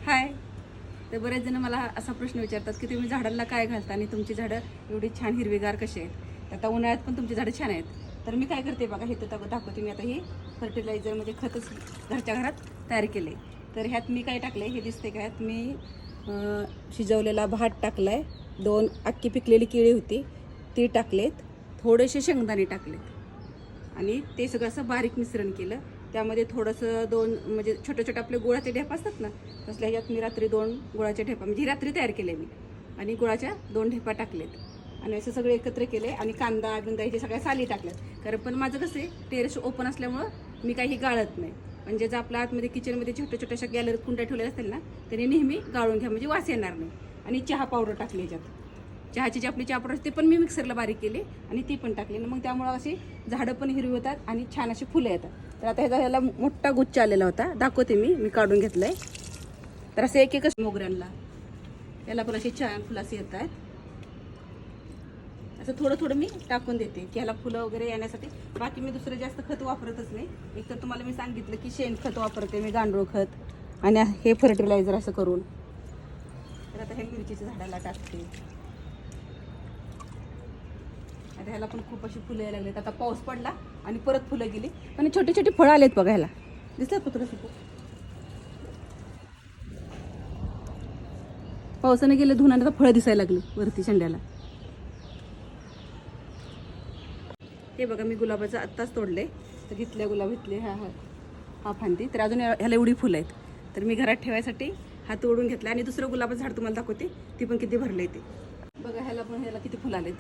हाय. तर बरेच जण मला असा प्रश्न विचारतात की तुम्ही झाडांना काय घालता आणि तुमची झाडं एवढी छान हिरवीगार कशी आहेत. आता उन्हाळ्यात पण तुमची झाडं छान आहेत. तर मी काय करते बघा, हे तर दाखवते मी आता. ही फर्टिलायझर म्हणजे खतच घरच्या घरात तयार केले. तर ह्यात मी काय टाकले हे दिसते का, ह्यात मी शिजवलेला भात टाकलाय, 2 अख्खी पिकलेली केळी होती ती टाकलेत, थोडेसे शेंगदाणे टाकलेत आणि ते सगळं असं बारीक मिश्रण केलं. त्यामध्ये थोडंसं 2 म्हणजे छोटे छोटे आपले गुळाचे ढेप असतात ना, तसल्या ह्याच्यात मी रात्री 2 गुळाचे ढेपा म्हणजे रात्री तयार केले मी, आणि गुळाच्या 2 ढेपा टाकलेत आणि असं सगळे एकत्र केले. आणि कांदा बिंदा हे सगळ्या साली टाकल्यात. कारण पण माझं कसं आहे, टेरेस ओपन असल्यामुळं मी काही गाळत नाही. म्हणजे जर आपल्या आतमध्ये किचनमध्ये छोट्या छोट्याशा गॅलरीत कुंड्या ठेवलेल्या असतील ना, तरी नेहमी गाळून घ्या म्हणजे वास येणार नाही. आणि चहा पावडर टाकली याच्यात, चहाची जी आपली चहा पावडर ते पण मी मिक्सरला बारीक केली आणि ती पण टाकली. मग त्यामुळं अशी झाडं पण हिरवी होतात आणि छान अशी फुलं येतात. तर आता ह्याला मोठा गुच्छ आलेला होता, दाखवते मी काढून घेतलंय. तर असं एक एकच मोगऱ्यांना याला पण अशी छान फुलं अशी येत आहेत. असं थोडं थोडं मी टाकून देते की ह्याला फुलं वगैरे येण्यासाठी. बाकी मी दुसरं जास्त खत वापरतच नाही. एक तर तुम्हाला मी सांगितलं की शेणखत वापरते मी, गांडूळ खत, आणि हे फर्टिलायझर असं करून. तर आता हे मिरचीच्या झाडाला टाकते. आता ह्याला पण खूप अशी फुलं यायला लागलीत. आता पाऊस पडला आणि परत फुलं गेली, पण छोटे छोटे फळं आलेत बघा. ह्याला दिसतात का तुला? सुकू पावसाने गेले धुण्याने तर फळं दिसायला लागली वरती शेंड्याला. हे बघा, मी गुलाबाचं आत्ताच तोडले. तर घेतल्या गुलाब घेतले, हा फांदी. तर अजून ह्याला एवढी फुलं आहेत. तर मी घरात ठेवायसाठी हा तोडून घेतला. आणि दुसरं गुलाबाचं झाड तुम्हाला दाखवते, ती पण किती भरले ते बघा. ह्याला किती फुलं आलेत.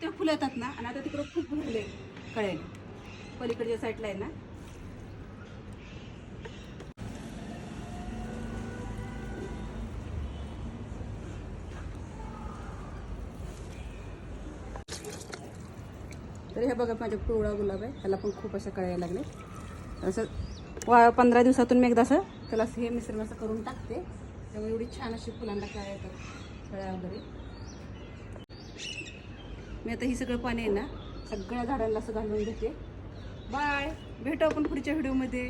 ते फुलं येतात ना, आणि आता तिकडं खूप भरले कळेल, पलीकडच्या साईडला आहे ना. तर हे बघा, माझ्या पिवळा गुलाब आहे, ह्याला पण खूप अशा कळ्या लागले. असं 15 दिवसातून मी एकदा असं त्याला हे मिश्रण असं करून टाकते. त्यामुळे एवढी छान अशी फुलांना कळ्या येतात, कळ्या वगैरे. मी आता ही सगळं पाणी आहे ना सगळ्या झाडांना असं घालून घेते. बाय, भेटू आपण पुढच्या व्हिडिओमध्ये.